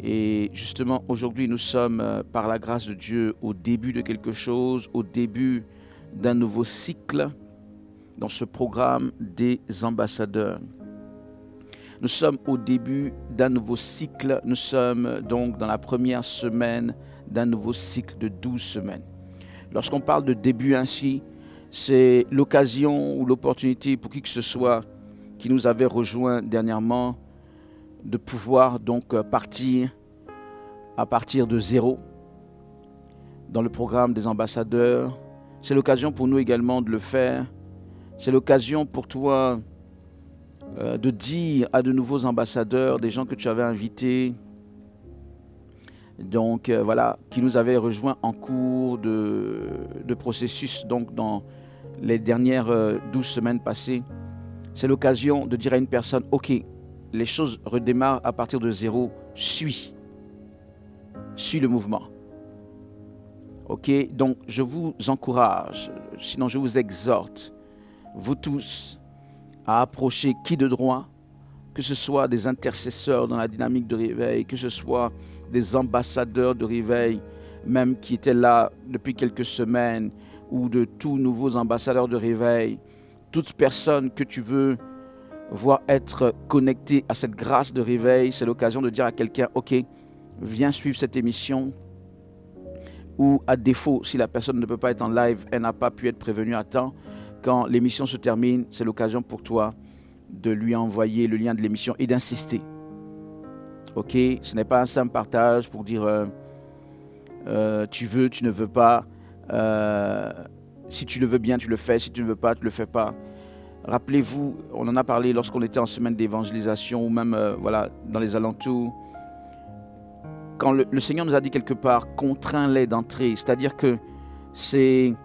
Et justement, aujourd'hui, nous sommes, par la grâce de Dieu, au début de quelque chose, au début d'un nouveau cycle dans ce programme des ambassadeurs. Nous sommes au début d'un nouveau cycle. Nous sommes donc dans la première semaine d'un nouveau cycle de 12 semaines. Lorsqu'on parle de début ainsi, c'est l'occasion ou l'opportunité pour qui que ce soit qui nous avait rejoint dernièrement de pouvoir donc partir à partir de zéro dans le programme des ambassadeurs. C'est l'occasion pour nous également de le faire. C'est l'occasion pour toi de dire à de nouveaux ambassadeurs, des gens que tu avais invités, donc voilà, qui nous avaient rejoints en cours de processus, donc dans les dernières 12 semaines passées. C'est l'occasion de dire à une personne, ok, les choses redémarrent à partir de zéro, suis le mouvement. Ok, donc je vous encourage, sinon je vous exhorte, vous tous, à approcher qui de droit, que ce soit des intercesseurs dans la dynamique de réveil, que ce soit des ambassadeurs de réveil, même qui étaient là depuis quelques semaines, ou de tous nouveaux ambassadeurs de réveil, toute personne que tu veux voir être connectée à cette grâce de réveil, c'est l'occasion de dire à quelqu'un, ok, viens suivre cette émission, ou à défaut, si la personne ne peut pas être en live, elle n'a pas pu être prévenue à temps, quand l'émission se termine, c'est l'occasion pour toi de lui envoyer le lien de l'émission et d'insister. Ok, ce n'est pas un simple partage pour dire tu veux, tu ne veux pas. Si tu le veux bien, tu le fais. Si tu ne veux pas, tu ne le fais pas. Rappelez-vous, on en a parlé lorsqu'on était en semaine d'évangélisation ou même voilà, dans les alentours. Quand le Seigneur nous a dit quelque part, contrains-les d'entrer, c'est-à-dire que c'est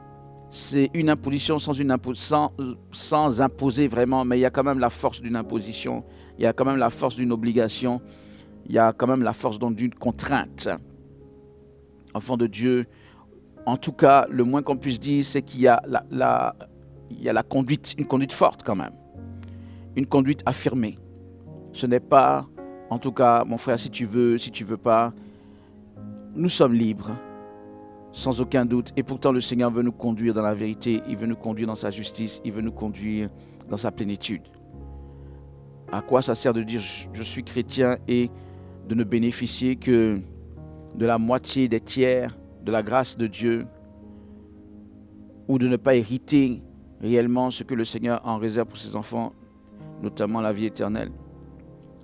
une imposition sans imposer vraiment, mais il y a quand même la force d'une imposition, il y a quand même la force d'une obligation, il y a quand même la force d'une contrainte. Enfant de Dieu, en tout cas, le moins qu'on puisse dire, c'est qu'il y a la conduite, une conduite forte quand même, une conduite affirmée. Ce n'est pas, en tout cas, mon frère, si tu veux pas, nous sommes libres. Sans aucun doute. Et pourtant, le Seigneur veut nous conduire dans la vérité. Il veut nous conduire dans sa justice. Il veut nous conduire dans sa plénitude. À quoi ça sert de dire je suis chrétien et de ne bénéficier que de la moitié des tiers de la grâce de Dieu, ou de ne pas hériter réellement ce que le Seigneur en réserve pour ses enfants, notamment la vie éternelle.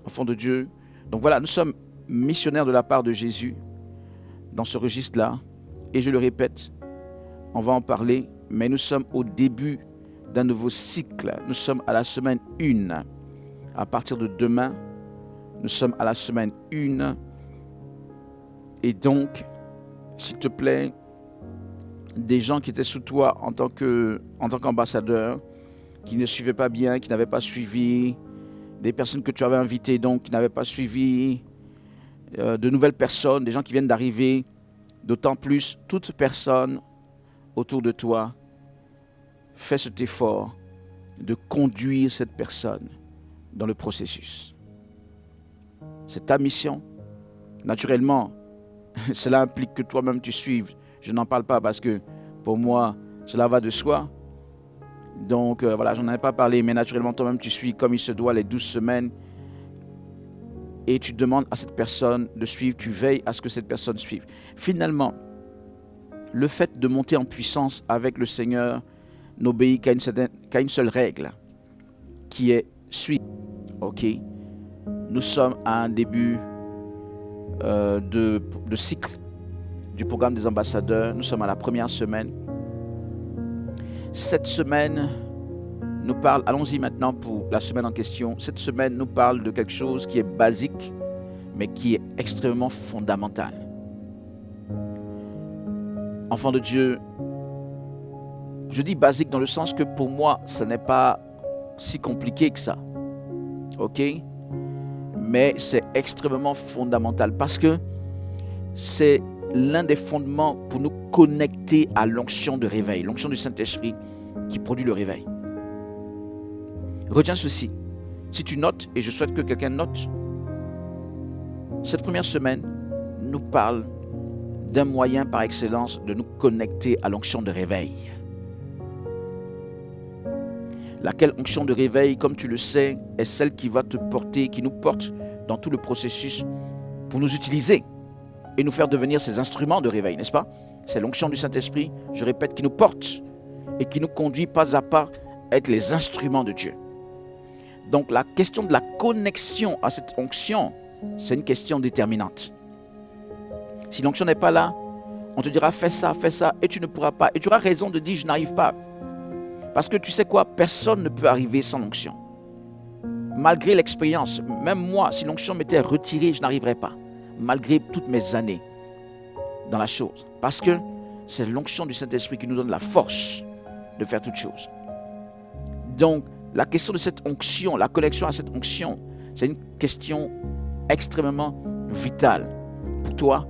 Enfants de Dieu. Donc voilà, nous sommes missionnaires de la part de Jésus dans ce registre-là. Et je le répète, on va en parler, mais nous sommes au début d'un nouveau cycle. Nous sommes à la semaine 1. À partir de demain, nous sommes à la semaine 1. Et donc, s'il te plaît, des gens qui étaient sous toi en tant qu'ambassadeur, qui ne suivaient pas bien, qui n'avaient pas suivi, des personnes que tu avais invitées donc qui n'avaient pas suivi, de nouvelles personnes, des gens qui viennent d'arriver. D'autant plus, toute personne autour de toi fait cet effort de conduire cette personne dans le processus. C'est ta mission. Naturellement, cela implique que toi-même tu suives. Je n'en parle pas parce que pour moi, cela va de soi. Donc voilà, j'en avais pas parlé, mais naturellement toi-même tu suis comme il se doit les 12 semaines. Et tu demandes à cette personne de suivre, tu veilles à ce que cette personne suive. Finalement, le fait de monter en puissance avec le Seigneur n'obéit qu'à une seule règle, qui est suivre. Ok, nous sommes à un début de cycle du programme des ambassadeurs. Nous sommes à la première semaine. Cette semaine nous parle, allons-y maintenant pour la semaine en question. Cette semaine nous parle de quelque chose qui est basique, mais qui est extrêmement fondamental. Enfant de Dieu, je dis basique dans le sens que pour moi, ce n'est pas si compliqué que ça. Ok? Mais c'est extrêmement fondamental parce que c'est l'un des fondements pour nous connecter à l'onction de réveil, l'onction du Saint-Esprit qui produit le réveil. Retiens ceci. Si tu notes, et je souhaite que quelqu'un note, Cette première semaine nous parle d'un moyen par excellence de nous connecter à l'onction de réveil. Laquelle onction de réveil, comme tu le sais, est celle qui va te porter, qui nous porte dans tout le processus pour nous utiliser et nous faire devenir ces instruments de réveil, n'est-ce pas? C'est l'onction du Saint-Esprit, je répète, qui nous porte et qui nous conduit pas à pas à être les instruments de Dieu. Donc la question de la connexion à cette onction, c'est une question déterminante. Si l'onction n'est pas là, on te dira fais ça, et tu ne pourras pas. Et tu auras raison de dire je n'arrive pas. Parce que tu sais quoi, personne ne peut arriver sans l'onction. Malgré l'expérience, même moi, si l'onction m'était retirée, je n'arriverais pas. Malgré toutes mes années dans la chose. Parce que c'est l'onction du Saint-Esprit qui nous donne la force de faire toutes choses. Donc, la question de cette onction, la connexion à cette onction, c'est une question extrêmement vitale pour toi,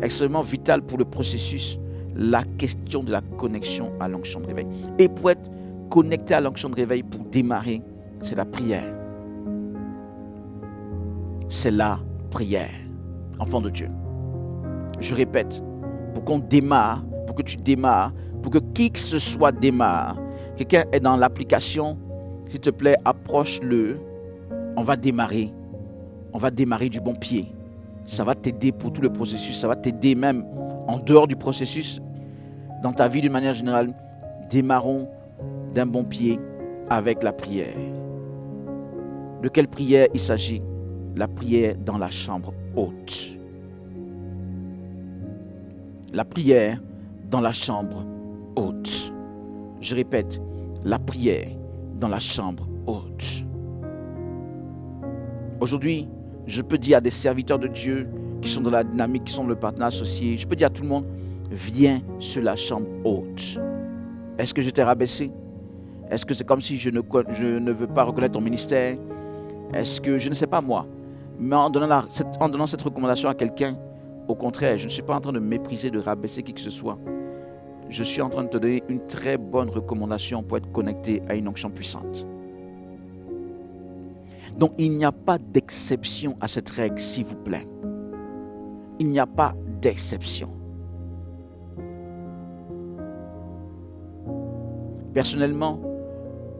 extrêmement vitale pour le processus, la question de la connexion à l'onction de réveil. Et pour être connecté à l'onction de réveil, pour démarrer, c'est la prière. C'est la prière, enfant de Dieu. Je répète, pour qu'on démarre, pour que tu démarres, pour que qui que ce soit démarre, quelqu'un est dans l'application, s'il te plaît, approche-le, on va démarrer du bon pied. Ça va t'aider pour tout le processus, ça va t'aider même en dehors du processus, dans ta vie d'une manière générale. Démarrons d'un bon pied avec la prière. De quelle prière il s'agit? La prière dans la chambre haute. La prière dans la chambre haute. Je répète, la prière dans la chambre haute. Aujourd'hui, je peux dire à des serviteurs de Dieu qui sont dans la dynamique, qui sont le partenaire associé, je peux dire à tout le monde, viens sur la chambre haute. Est-ce que je t'ai rabaissé? Est-ce que c'est comme si je ne veux pas reconnaître ton ministère? Est-ce que, je ne sais pas moi, mais en donnant cette recommandation à quelqu'un, au contraire, je ne suis pas en train de mépriser, de rabaisser qui que ce soit. Je suis en train de te donner une très bonne recommandation pour être connecté à une onction puissante. Donc, il n'y a pas d'exception à cette règle, s'il vous plaît. Il n'y a pas d'exception. Personnellement,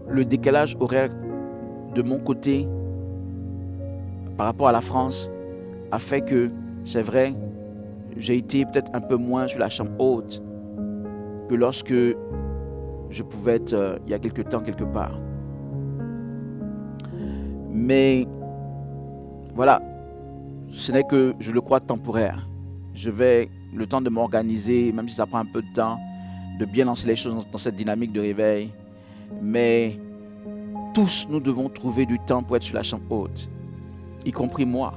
le décalage horaire de mon côté par rapport à la France a fait que, c'est vrai, j'ai été peut-être un peu moins sur la chambre haute que lorsque je pouvais être il y a quelque temps quelque part. Mais voilà, ce n'est que, je le crois, temporaire. Je vais, le temps de m'organiser, même si ça prend un peu de temps, de bien lancer les choses dans cette dynamique de réveil. Mais tous, nous devons trouver du temps pour être sur la chambre haute, y compris moi.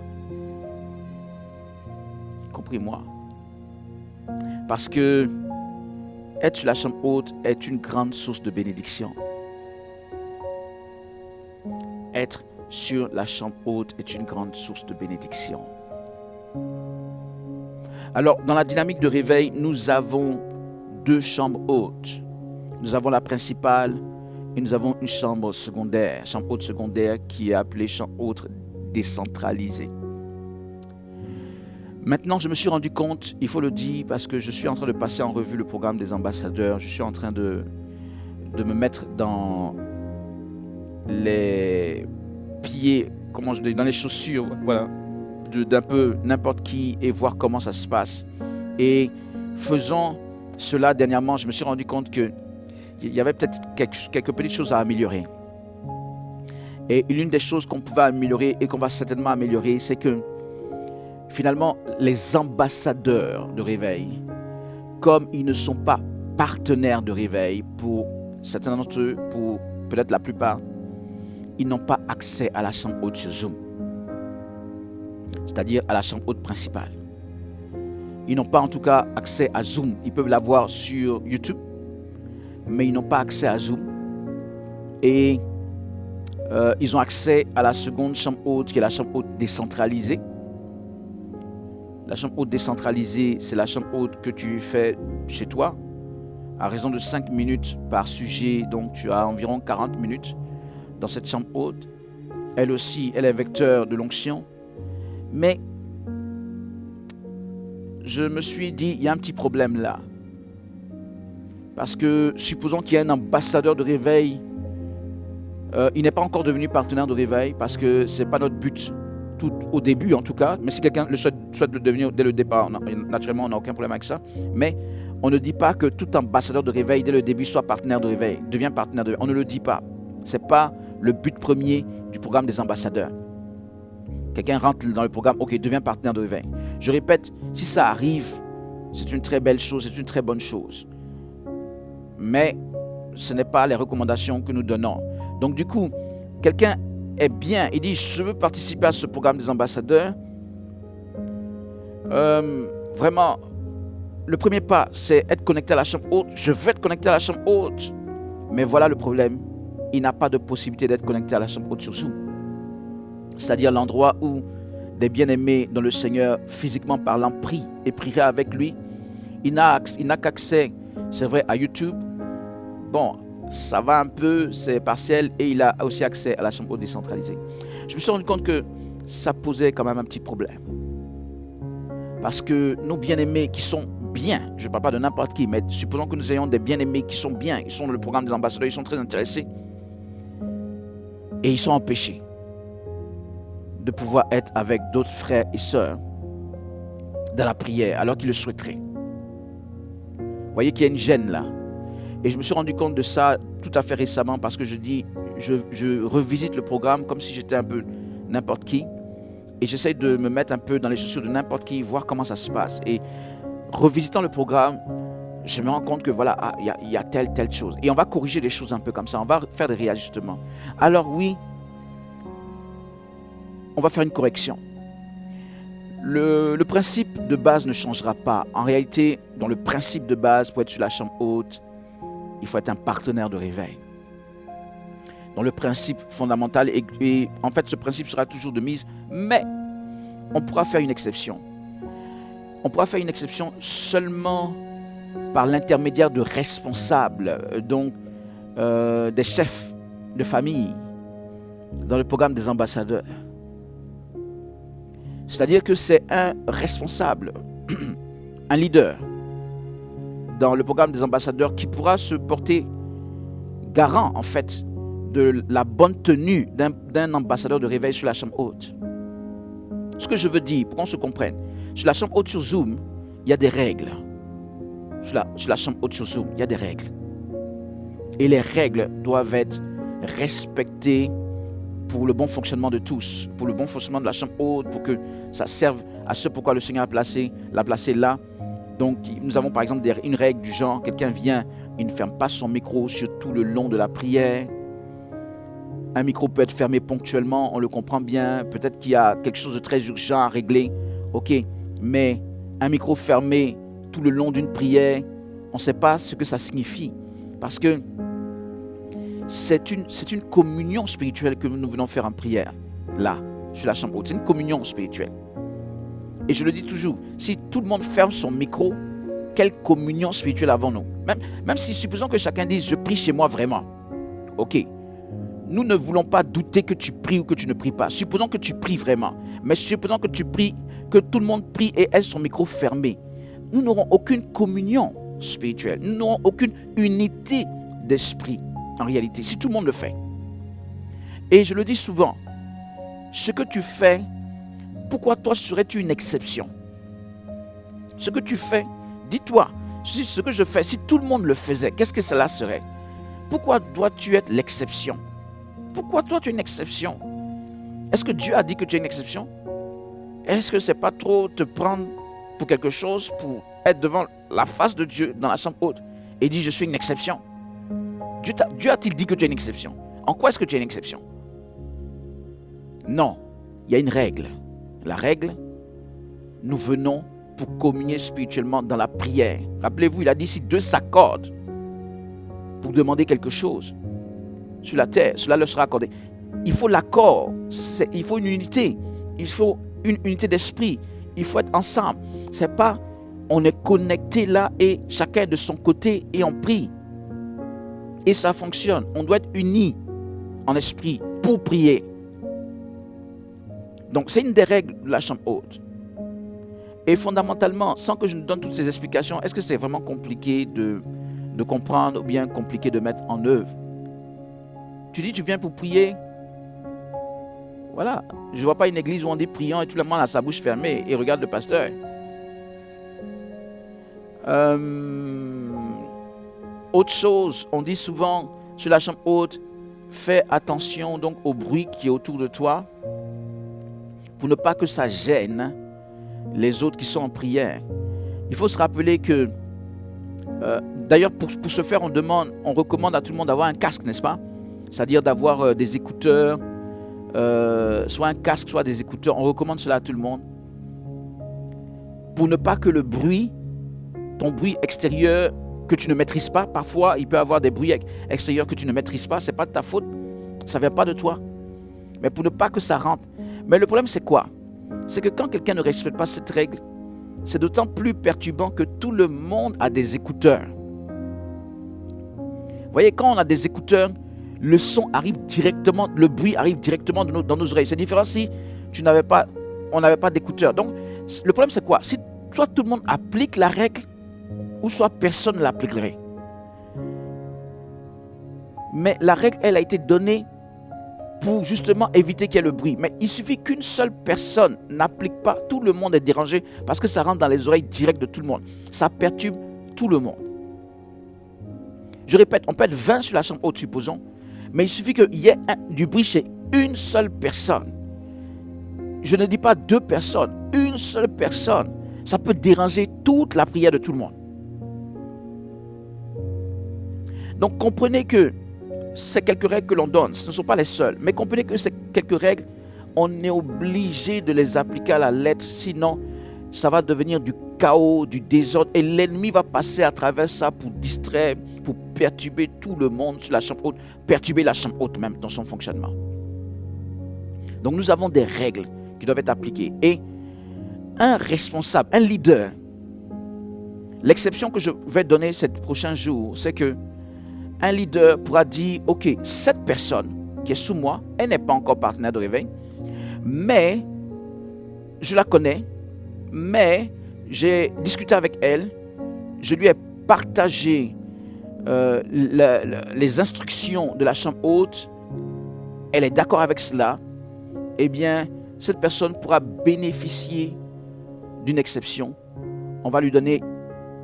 Y compris moi. Parce que être sur la chambre haute est une grande source de bénédiction. Être sur la chambre haute est une grande source de bénédiction. Alors, dans la dynamique de réveil, nous avons deux chambres hautes. Nous avons la principale et nous avons une chambre haute secondaire qui est appelée chambre haute décentralisée. Maintenant, je me suis rendu compte, il faut le dire, parce que je suis en train de passer en revue le programme des ambassadeurs, je suis en train de me mettre dans les pieds, dans les chaussures, voilà, d'un peu n'importe qui et voir comment ça se passe. Et faisant cela dernièrement, je me suis rendu compte qu'il y avait peut-être quelques petites choses à améliorer. Et l'une des choses qu'on pouvait améliorer et qu'on va certainement améliorer, c'est que finalement, les ambassadeurs de réveil, comme ils ne sont pas partenaires de réveil, pour certains d'entre eux, pour peut-être la plupart, ils n'ont pas accès à la chambre haute sur Zoom. C'est-à-dire à la chambre haute principale. Ils n'ont pas en tout cas accès à Zoom. Ils peuvent l'avoir sur YouTube, mais ils n'ont pas accès à Zoom. Et ils ont accès à la seconde chambre haute, qui est la chambre haute décentralisée. La chambre haute décentralisée, c'est la chambre haute que tu fais chez toi, à raison de 5 minutes par sujet. Donc tu as environ 40 minutes dans cette chambre haute. Elle aussi, elle est vecteur de l'onction. Mais je me suis dit, il y a un petit problème là. Parce que supposons qu'il y a un ambassadeur de réveil, il n'est pas encore devenu partenaire de réveil parce que ce n'est pas notre but tout au début en tout cas, mais si quelqu'un le souhaite le devenir dès le départ, naturellement on n'a aucun problème avec ça, mais on ne dit pas que tout ambassadeur de réveil dès le début soit partenaire de réveil, devient partenaire de réveil, on ne le dit pas. Ce n'est pas le but premier du programme des ambassadeurs. Quelqu'un rentre dans le programme, ok, devient partenaire de réveil. Je répète, si ça arrive, c'est une très belle chose, c'est une très bonne chose. Mais ce n'est pas les recommandations que nous donnons. Donc du coup, quelqu'un est bien, il dit, je veux participer à ce programme des ambassadeurs. Vraiment, le premier pas, c'est être connecté à la chambre haute. Je veux être connecté à la chambre haute. Mais voilà le problème, il n'a pas de possibilité d'être connecté à la chambre haute sur Zoom. C'est-à-dire l'endroit où des bien-aimés dans le Seigneur, physiquement parlant, prient et prieraient avec lui. Il n'a qu'accès, c'est vrai, à YouTube. Bon, ça va un peu, c'est partiel, et il a aussi accès à la chambre haute décentralisée. Je me suis rendu compte que ça posait quand même un petit problème. Parce que nos bien-aimés qui sont bien, je ne parle pas de n'importe qui, mais supposons que nous ayons des bien-aimés qui sont bien, ils sont dans le programme des ambassadeurs, ils sont très intéressés, et ils sont empêchés de pouvoir être avec d'autres frères et sœurs dans la prière, alors qu'ils le souhaiteraient. Vous voyez qu'il y a une gêne là. Et je me suis rendu compte de ça tout à fait récemment parce que je revisite le programme comme si j'étais un peu n'importe qui. Et j'essaie de me mettre un peu dans les chaussures de n'importe qui, voir comment ça se passe. Et revisitant le programme, je me rends compte que voilà, il y a telle chose. Et on va corriger des choses un peu comme ça, on va faire des réajustements. Alors oui, on va faire une correction. Le principe de base ne changera pas. En réalité, dans le principe de base, pour être sur la chambre haute, il faut être un partenaire de réveil. Dans le principe fondamental, et en fait ce principe sera toujours de mise, mais on pourra faire une exception. On pourra faire une exception seulement par l'intermédiaire de responsables, donc des chefs de famille, dans le programme des ambassadeurs. C'est-à-dire que c'est un responsable, un leader, dans le programme des ambassadeurs qui pourra se porter garant, en fait, de la bonne tenue d'un ambassadeur de réveil sur la chambre haute. Ce que je veux dire, pour qu'on se comprenne, sur la chambre haute sur Zoom, il y a des règles. Sur la chambre haute sur Zoom, il y a des règles. Et les règles doivent être respectées pour le bon fonctionnement de tous, pour le bon fonctionnement de la chambre haute, pour que ça serve à ce pourquoi le Seigneur l'a placé là. Donc, nous avons par exemple une règle du genre, quelqu'un vient, il ne ferme pas son micro sur tout le long de la prière. Un micro peut être fermé ponctuellement, on le comprend bien. Peut-être qu'il y a quelque chose de très urgent à régler, ok. Mais un micro fermé tout le long d'une prière, on ne sait pas ce que ça signifie. Parce que c'est une communion spirituelle que nous venons faire en prière, là, sur la chambre haute. C'est une communion spirituelle. Et je le dis toujours, si tout le monde ferme son micro, quelle communion spirituelle avons-nous? Même si, supposons que chacun dise, je prie chez moi vraiment. Ok, nous ne voulons pas douter que tu pries ou que tu ne pries pas. Supposons que tu pries vraiment. Mais supposons que tu pries, que tout le monde prie et ait son micro fermé. Nous n'aurons aucune communion spirituelle. Nous n'aurons aucune unité d'esprit, en réalité, si tout le monde le fait. Et je le dis souvent, ce que tu fais, pourquoi toi serais-tu une exception? Ce que tu fais, dis-toi, ce que je fais, si tout le monde le faisait, qu'est-ce que cela serait? Pourquoi dois-tu être l'exception? Pourquoi toi tu es une exception? Est-ce que Dieu a dit que tu es une exception? Est-ce que c'est pas trop te prendre pour quelque chose, pour être devant la face de Dieu dans la chambre haute et dire je suis une exception? Dieu a-t-il dit que tu es une exception? En quoi est-ce que tu es une exception? Non, il y a une règle. La règle, nous venons pour communier spirituellement dans la prière. Rappelez-vous, il a dit si deux s'accordent pour demander quelque chose sur la terre, cela leur sera accordé. Il faut l'accord, il faut une unité, il faut une unité d'esprit, il faut être ensemble. C'est pas on est connecté là et chacun de son côté et on prie. Et ça fonctionne. On doit être unis en esprit pour prier. Donc c'est une des règles de la chambre haute. Et fondamentalement, sans que je ne donne toutes ces explications, est-ce que c'est vraiment compliqué de comprendre ou bien compliqué de mettre en œuvre? Tu dis, tu viens pour prier. Voilà. Je ne vois pas une église où on dit priant et tout le monde a sa bouche fermée et regarde le pasteur. Autre chose, on dit souvent sur la chambre haute, fais attention donc au bruit qui est autour de toi pour ne pas que ça gêne les autres qui sont en prière. Il faut se rappeler que, d'ailleurs pour ce faire, on recommande à tout le monde d'avoir un casque, n'est-ce pas? C'est-à-dire d'avoir des écouteurs, soit un casque, soit des écouteurs. On recommande cela à tout le monde pour ne pas que le bruit, ton bruit extérieur que tu ne maîtrises pas, parfois il peut y avoir des bruits extérieurs que tu ne maîtrises pas, ce n'est pas de ta faute, ça ne vient pas de toi, mais pour ne pas que ça rentre. Mais le problème c'est quoi? C'est que quand quelqu'un ne respecte pas cette règle, c'est d'autant plus perturbant que tout le monde a des écouteurs. Vous voyez, quand on a des écouteurs, le son arrive directement, le bruit arrive directement dans nos oreilles. C'est différent si on n'avait pas d'écouteurs. Donc, le problème c'est quoi? Si soit tout le monde applique la règle, ou soit personne ne l'appliquerait. Mais la règle, elle a été donnée pour justement éviter qu'il y ait le bruit. Mais il suffit qu'une seule personne n'applique pas, tout le monde est dérangé parce que ça rentre dans les oreilles directes de tout le monde. Ça perturbe tout le monde. Je répète, on peut être 20 sur la chambre haute, supposons, mais il suffit qu'il y ait du bruit chez une seule personne. Je ne dis pas 2 personnes, une seule personne. Ça peut déranger toute la prière de tout le monde. Donc comprenez que ces quelques règles que l'on donne, ce ne sont pas les seules, mais comprenez que ces quelques règles, on est obligé de les appliquer à la lettre, sinon ça va devenir du chaos, du désordre, et l'ennemi va passer à travers ça pour distraire, pour perturber tout le monde sur la chambre haute, perturber la chambre haute même dans son fonctionnement. Donc nous avons des règles qui doivent être appliquées, et un responsable, un leader, l'exception que je vais donner ces prochains jours, c'est que un leader pourra dire, ok, cette personne qui est sous moi, elle n'est pas encore partenaire de réveil, mais je la connais, mais j'ai discuté avec elle, je lui ai partagé les instructions de la chambre haute, elle est d'accord avec cela, eh bien, cette personne pourra bénéficier d'une exception. On va lui donner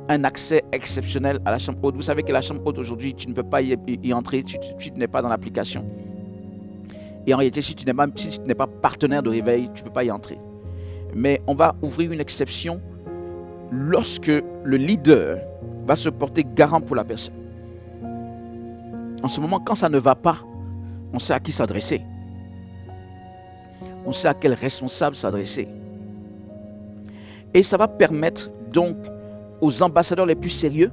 un accès exceptionnel à la chambre haute. Vous savez que la chambre haute aujourd'hui, tu ne peux pas y entrer si tu n'es pas dans l'application. Et en réalité, si tu n'es pas partenaire de réveil, tu ne peux pas y entrer. Mais on va ouvrir une exception lorsque le leader va se porter garant pour la personne. En ce moment, quand ça ne va pas, on sait à qui s'adresser. On sait à quel responsable s'adresser. Et ça va permettre donc aux ambassadeurs les plus sérieux,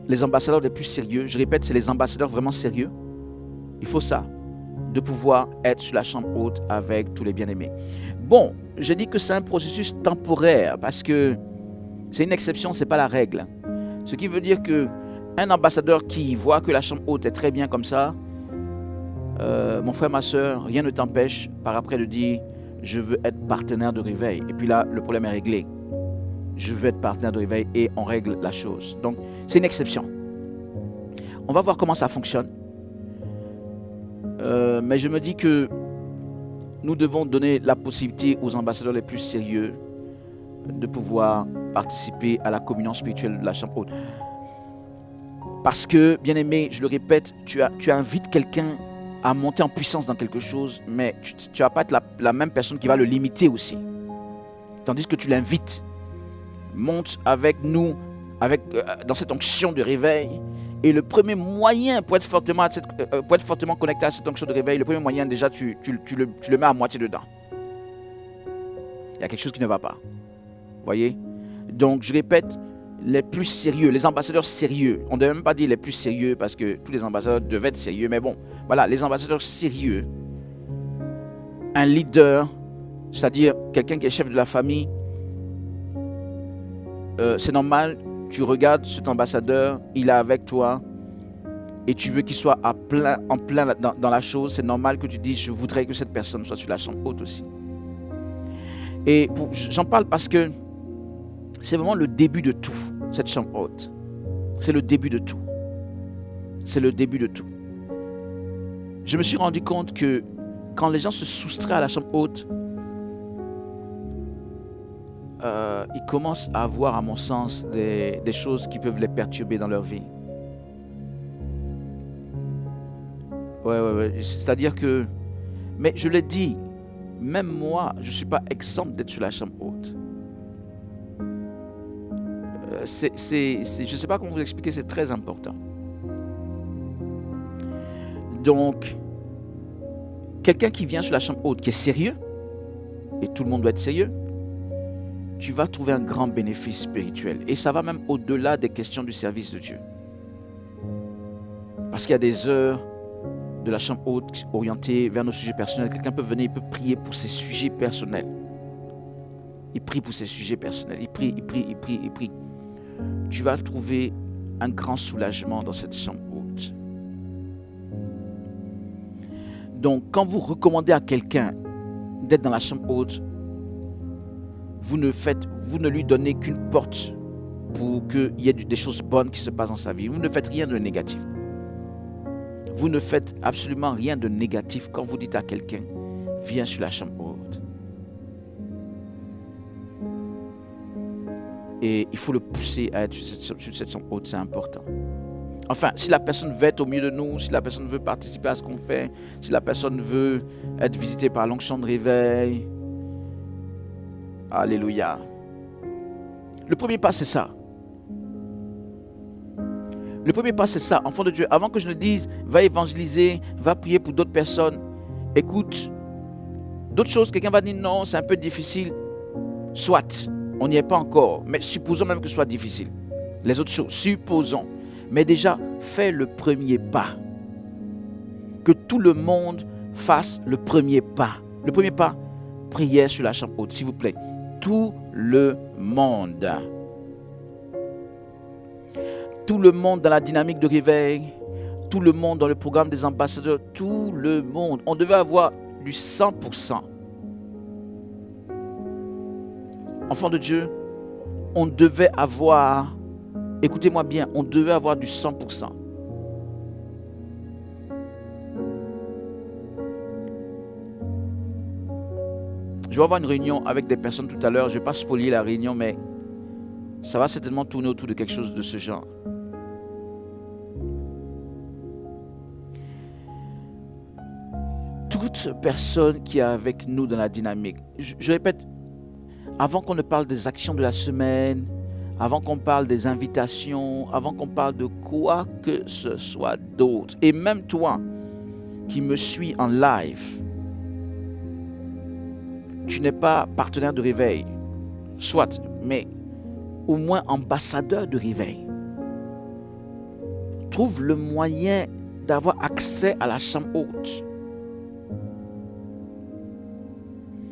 je répète, c'est les ambassadeurs vraiment sérieux, il faut ça, de pouvoir être sur la chambre haute avec tous les bien-aimés. Bon, je dis que c'est un processus temporaire parce que c'est une exception, ce n'est pas la règle. Ce qui veut dire qu'un ambassadeur qui voit que la chambre haute est très bien comme ça, mon frère, ma soeur, rien ne t'empêche par après de dire je veux être partenaire de réveil. Et puis là, le problème est réglé. Je veux être partenaire de réveil et on règle la chose. Donc, c'est une exception. On va voir comment ça fonctionne. Mais je me dis que nous devons donner la possibilité aux ambassadeurs les plus sérieux de pouvoir participer à la communion spirituelle de la chambre haute. Parce que, bien aimé, je le répète, tu invites quelqu'un à monter en puissance dans quelque chose, mais tu ne vas pas être la même personne qui va le limiter aussi. Tandis que tu l'invites. Monte avec nous dans cette onction de réveil. Et le premier moyen pour être fortement connecté à cette onction de réveil, le premier moyen déjà, tu le mets à moitié dedans. Il y a quelque chose qui ne va pas. Voyez? Donc, je répète, les plus sérieux, les ambassadeurs sérieux, on ne devait même pas dire les plus sérieux parce que tous les ambassadeurs devaient être sérieux, mais bon, voilà, les ambassadeurs sérieux, un leader, c'est-à-dire quelqu'un qui est chef de la famille, c'est normal, tu regardes cet ambassadeur, il est avec toi et tu veux qu'il soit en plein dans la chose, c'est normal que tu dises je voudrais que cette personne soit sur la chambre haute aussi. Et j'en parle parce que c'est vraiment le début de tout, cette chambre haute. C'est le début de tout. C'est le début de tout. Je me suis rendu compte que quand les gens se soustraient à la chambre haute, ils commencent à avoir, à mon sens, des choses qui peuvent les perturber dans leur vie. Ouais. C'est-à-dire que... Mais je l'ai dit, même moi, je ne suis pas exempt d'être sur la chambre haute. Je ne sais pas comment vous expliquer, c'est très important. Donc, quelqu'un qui vient sur la chambre haute, qui est sérieux, et tout le monde doit être sérieux, tu vas trouver un grand bénéfice spirituel. Et ça va même au-delà des questions du service de Dieu. Parce qu'il y a des heures de la chambre haute orientées vers nos sujets personnels. Quelqu'un peut venir, il peut prier pour ses sujets personnels. Il prie pour ses sujets personnels. Il prie. Tu vas trouver un grand soulagement dans cette chambre haute. Donc, quand vous recommandez à quelqu'un d'être dans la chambre haute, vous ne lui donnez qu'une porte pour qu'il y ait des choses bonnes qui se passent dans sa vie. Vous ne faites rien de négatif. Vous ne faites absolument rien de négatif quand vous dites à quelqu'un, viens sur la chambre haute. Et il faut le pousser à être sur cette chambre haute, c'est important. Enfin, si la personne veut être au milieu de nous, si la personne veut participer à ce qu'on fait, si la personne veut être visitée par l'onction de réveil, alléluia. Le premier pas, c'est ça. Le premier pas, c'est ça, enfant de Dieu. Avant que je ne dise, va évangéliser, va prier pour d'autres personnes, écoute, d'autres choses, quelqu'un va dire non, c'est un peu difficile. Soit, on n'y est pas encore, mais supposons même que ce soit difficile. Les autres choses, supposons. Mais déjà, fais le premier pas. Que tout le monde fasse le premier pas. Le premier pas, prière sur la chambre haute, s'il vous plaît. Tout le monde. Tout le monde dans la dynamique de réveil. Tout le monde dans le programme des ambassadeurs. Tout le monde. On devait avoir du 100%. Enfants de Dieu, on devait avoir, écoutez-moi bien, on devait avoir du 100%. Je vais avoir une réunion avec des personnes tout à l'heure. Je ne vais pas spolier la réunion, mais ça va certainement tourner autour de quelque chose de ce genre. Toute personne qui est avec nous dans la dynamique, je répète, avant qu'on ne parle des actions de la semaine, avant qu'on parle des invitations, avant qu'on parle de quoi que ce soit d'autre, et même toi qui me suis en live, tu n'es pas partenaire de réveil, soit, mais au moins ambassadeur de réveil. Trouve le moyen d'avoir accès à la chambre haute.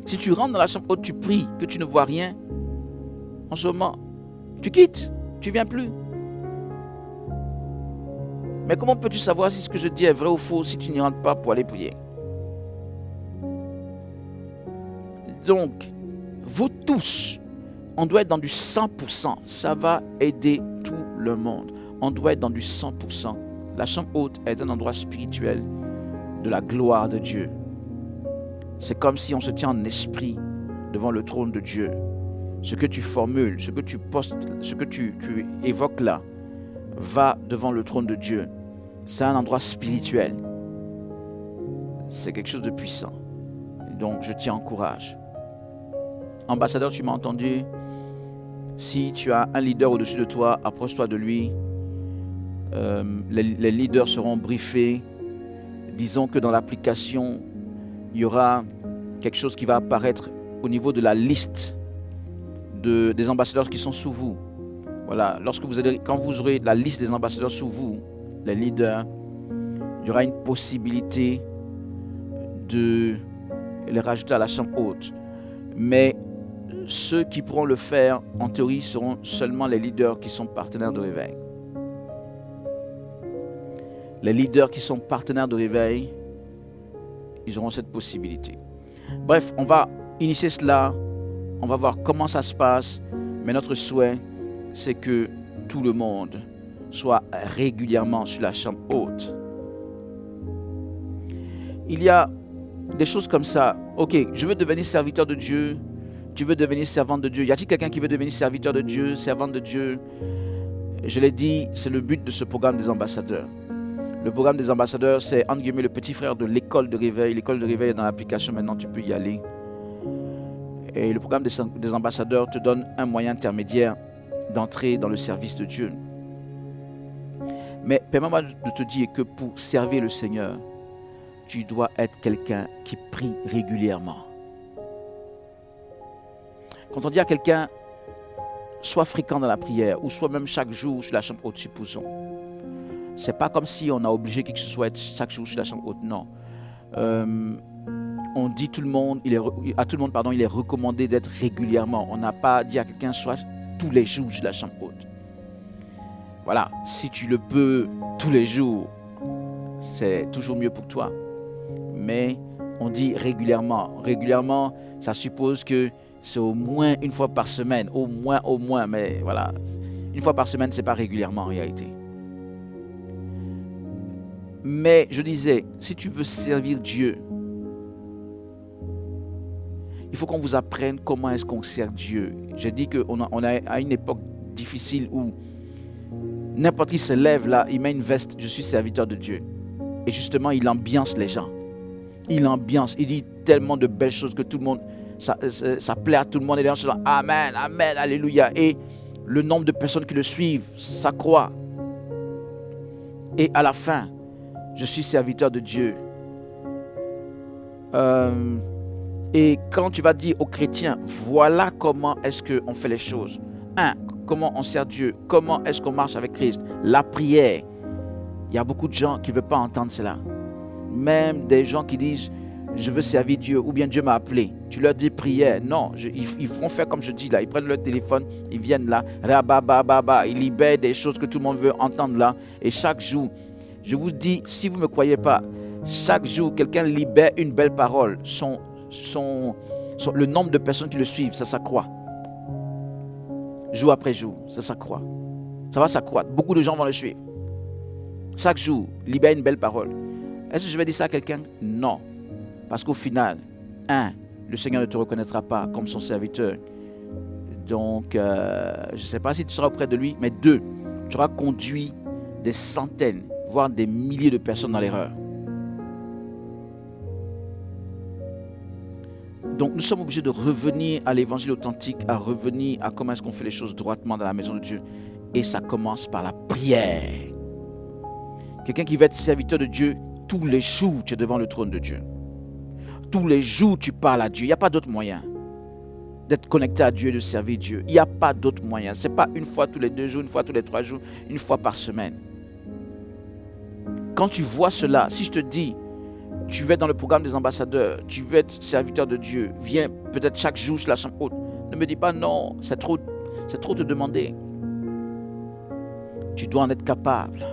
Si tu rentres dans la chambre haute, tu pries, que tu ne vois rien, en ce moment, tu quittes, tu ne viens plus. Mais comment peux-tu savoir si ce que je dis est vrai ou faux si tu n'y rentres pas pour aller prier? Donc, vous tous, on doit être dans du 100%. Ça va aider tout le monde. On doit être dans du 100%. La chambre haute est un endroit spirituel de la gloire de Dieu. C'est comme si on se tient en esprit devant le trône de Dieu. Ce que tu formules, ce que tu postes, ce que tu évoques là, va devant le trône de Dieu. C'est un endroit spirituel. C'est quelque chose de puissant. Donc, je t'y encourage. Ambassadeur, tu m'as entendu? Si tu as un leader au-dessus de toi, approche-toi de lui. Les leaders seront briefés. Disons que dans l'application, il y aura quelque chose qui va apparaître au niveau de la liste des ambassadeurs qui sont sous vous. Voilà, quand vous aurez la liste des ambassadeurs sous vous, les leaders, il y aura une possibilité de les rajouter à la chambre haute. Mais ceux qui pourront le faire, en théorie, seront seulement les leaders qui sont partenaires de réveil. Les leaders qui sont partenaires de réveil, ils auront cette possibilité. Bref, on va initier cela On va voir comment ça se passe. Mais notre souhait, c'est que tout le monde soit régulièrement sur la chambre haute. Il y a des choses comme ça. Ok, je veux devenir serviteur de Dieu. Tu veux devenir servante de Dieu. Y a-t-il quelqu'un qui veut devenir serviteur de Dieu, servante de Dieu? Je l'ai dit, c'est le but de ce programme des ambassadeurs. Le programme des ambassadeurs, c'est entre guillemets le petit frère de l'école de réveil. L'école de réveil est dans l'application, maintenant tu peux y aller. Et le programme des ambassadeurs te donne un moyen intermédiaire d'entrer dans le service de Dieu. Mais permets-moi de te dire que pour servir le Seigneur, tu dois être quelqu'un qui prie régulièrement. Quand on dit à quelqu'un, sois fréquent dans la prière, ou soit même chaque jour sur la chambre haute, supposons. C'est pas comme si on a obligé qui que ce soit être chaque jour sur la chambre haute, non. On dit à tout le monde, il est recommandé d'être régulièrement. On n'a pas dit à quelqu'un, soit tous les jours sur la chambre haute. Voilà, si tu le peux tous les jours, c'est toujours mieux pour toi. Mais on dit régulièrement. Régulièrement, ça suppose que c'est au moins une fois par semaine. Au moins, mais voilà. Une fois par semaine, ce n'est pas régulièrement en réalité. Mais je disais, si tu veux servir Dieu, il faut qu'on vous apprenne comment est-ce qu'on sert Dieu. J'ai dit qu'on est à une époque difficile où n'importe qui se lève là, il met une veste, je suis serviteur de Dieu. Et justement, il ambiance les gens. Il dit tellement de belles choses que tout le monde, ça plaît à tout le monde. Et les gens se disent Amen, Amen, Alléluia. Et le nombre de personnes qui le suivent s'accroît. Et à la fin, je suis serviteur de Dieu. Et quand tu vas dire aux chrétiens, voilà comment est-ce qu'on fait les choses. Comment on sert Dieu. Comment est-ce qu'on marche avec Christ. La prière. Il y a beaucoup de gens qui ne veulent pas entendre cela. Même des gens qui disent, je veux servir Dieu, ou bien Dieu m'a appelé. Tu leur dis prière. Non, ils vont faire comme je dis là. Ils prennent leur téléphone, ils viennent là. Ils libèrent des choses que tout le monde veut entendre là. Et chaque jour, je vous dis, si vous ne me croyez pas, chaque jour, quelqu'un libère une belle parole. Le nombre de personnes qui le suivent, ça s'accroît. Jour après jour, ça s'accroît. Ça va s'accroître. Beaucoup de gens vont le suivre. Chaque jour, libère une belle parole. Est-ce que je vais dire ça à quelqu'un? Non. Parce qu'au final, le Seigneur ne te reconnaîtra pas comme son serviteur. Donc, je ne sais pas si tu seras auprès de lui, mais 2, tu auras conduit des centaines, voire des milliers de personnes dans l'erreur. Donc, nous sommes obligés de revenir à l'évangile authentique, à revenir à comment est-ce qu'on fait les choses droitement dans la maison de Dieu. Et ça commence par la prière. Quelqu'un qui va être serviteur de Dieu, tous les jours, tu es devant le trône de Dieu. Tous les jours, tu parles à Dieu. Il n'y a pas d'autre moyen d'être connecté à Dieu et de servir Dieu. Il n'y a pas d'autre moyen. Ce n'est pas une fois tous les 2 jours, une fois tous les 3 jours, une fois par semaine. Quand tu vois cela, si je te dis, tu veux être dans le programme des ambassadeurs, tu veux être serviteur de Dieu, viens peut-être chaque jour sur la chambre haute. Ne me dis pas non, c'est trop te demander. Tu dois en être capable.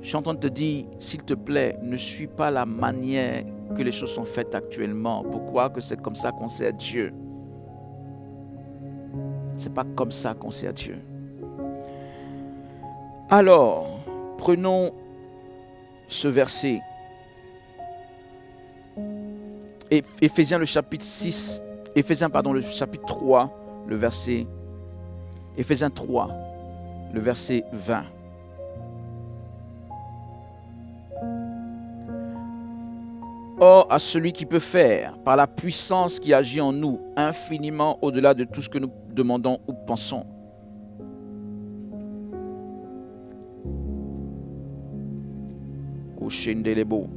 Je suis en train de te dire, s'il te plaît, ne suis pas la manière que les choses sont faites actuellement. Pourquoi que c'est comme ça qu'on sert Dieu? C'est pas comme ça qu'on sert Dieu. Alors, prenons ce verset. Éphésiens le chapitre 3, le verset. Éphésiens 3, le verset 20. Or, à celui qui peut faire, par la puissance qui agit en nous, infiniment au-delà de tout ce que nous demandons ou pensons.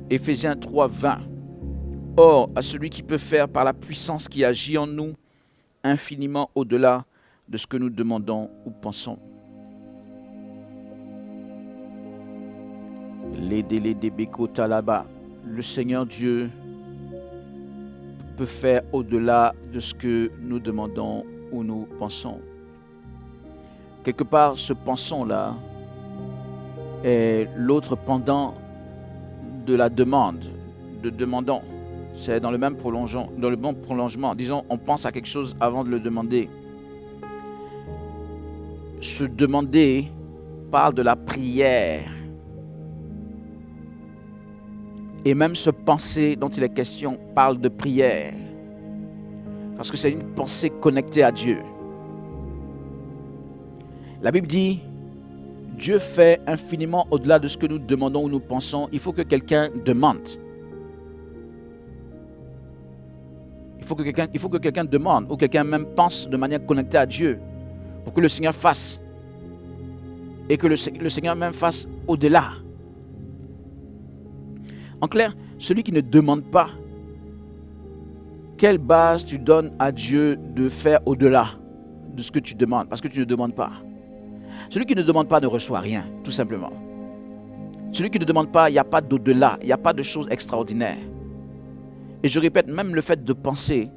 Éphésiens 3, 20. Or, à celui qui peut faire, par la puissance qui agit en nous, infiniment au-delà de ce que nous demandons ou pensons. Le Seigneur Dieu peut faire au-delà de ce que nous demandons ou nous pensons. Quelque part, ce pensons-là est l'autre pendant de la demande, de demandons. C'est dans le même prolongement. Disons, on pense à quelque chose avant de le demander. Se demander parle de la prière. Et même ce penser dont il est question parle de prière. Parce que c'est une pensée connectée à Dieu. La Bible dit, Dieu fait infiniment au-delà de ce que nous demandons ou nous pensons. Il faut que quelqu'un demande. Il faut que quelqu'un demande ou quelqu'un même pense de manière connectée à Dieu pour que le Seigneur fasse. Et que le Seigneur même fasse au-delà. En clair, celui qui ne demande pas, quelle base tu donnes à Dieu de faire au-delà de ce que tu demandes, parce que tu ne demandes pas. Celui qui ne demande pas ne reçoit rien, tout simplement. Celui qui ne demande pas, il n'y a pas d'au-delà, il n'y a pas de choses extraordinaires. Et je répète, même le fait de penser,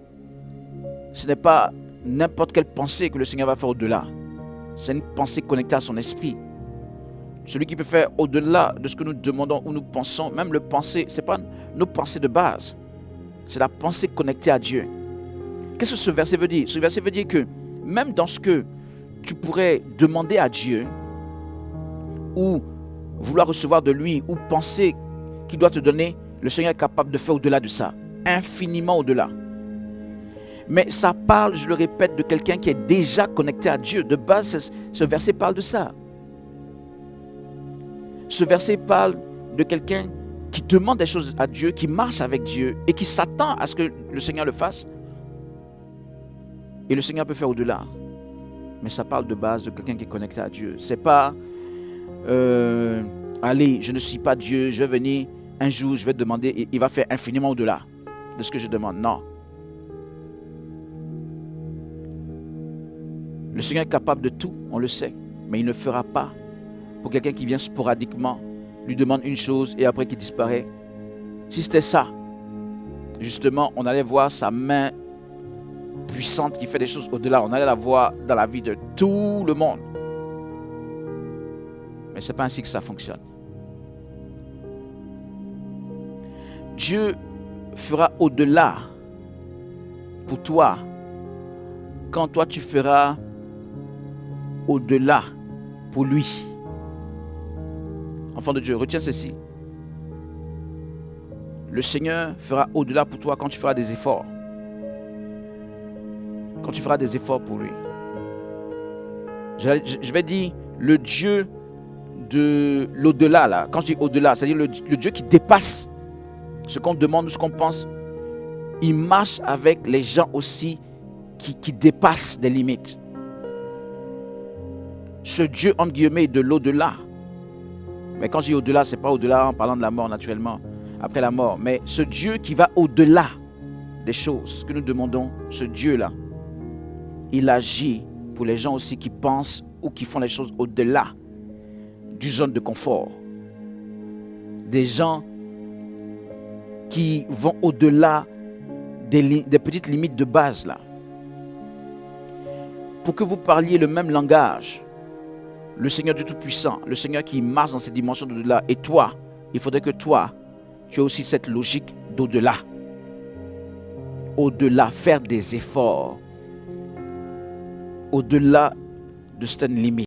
ce n'est pas n'importe quelle pensée que le Seigneur va faire au-delà. C'est une pensée connectée à son esprit. Celui qui peut faire au-delà de ce que nous demandons ou nous pensons, même le penser, ce n'est pas nos pensées de base. C'est la pensée connectée à Dieu. Qu'est-ce que ce verset veut dire? Ce verset veut dire que même dans ce que tu pourrais demander à Dieu, ou vouloir recevoir de lui, ou penser qu'il doit te donner, le Seigneur est capable de faire au-delà de ça. Infiniment au-delà. Mais ça parle, je le répète, de quelqu'un qui est déjà connecté à Dieu. De base, ce verset parle de ça. Ce verset parle de quelqu'un qui demande des choses à Dieu, qui marche avec Dieu et qui s'attend à ce que le Seigneur le fasse. Et le Seigneur peut faire au-delà. Mais ça parle de base de quelqu'un qui est connecté à Dieu. C'est pas, allez, je ne suis pas Dieu, je vais venir un jour, je vais demander et il va faire infiniment au-delà de ce que je demande. Non. Le Seigneur est capable de tout, on le sait, mais il ne fera pas pour quelqu'un qui vient sporadiquement, lui demande une chose et après qui disparaît. Si c'était ça, justement, on allait voir sa main puissante qui fait des choses au-delà. On allait la voir dans la vie de tout le monde. Mais ce n'est pas ainsi que ça fonctionne. Dieu fera au-delà pour toi quand toi tu feras au-delà pour lui. Enfant de Dieu, retiens ceci. Le Seigneur fera au-delà pour toi quand tu feras des efforts. Quand tu feras des efforts pour lui. Je vais dire le Dieu de l'au-delà là. Quand je dis au-delà, c'est-à-dire le Dieu qui dépasse ce qu'on demande ou ce qu'on pense. Il marche avec les gens aussi qui dépassent des limites. Ce Dieu, entre guillemets, de l'au-delà. Mais quand je dis au-delà, ce n'est pas au-delà en parlant de la mort naturellement, après la mort. Mais ce Dieu qui va au-delà des choses que nous demandons, ce Dieu-là, il agit pour les gens aussi qui pensent ou qui font les choses au-delà du zone de confort. Des gens qui vont au-delà des petites limites de base là. Pour que vous parliez le même langage, le Seigneur Dieu Tout-Puissant, le Seigneur qui marche dans ces dimensions d'au-delà, et toi, il faudrait que toi, tu aies aussi cette logique d'au-delà. Au-delà, faire des efforts. Au-delà de certaines limites.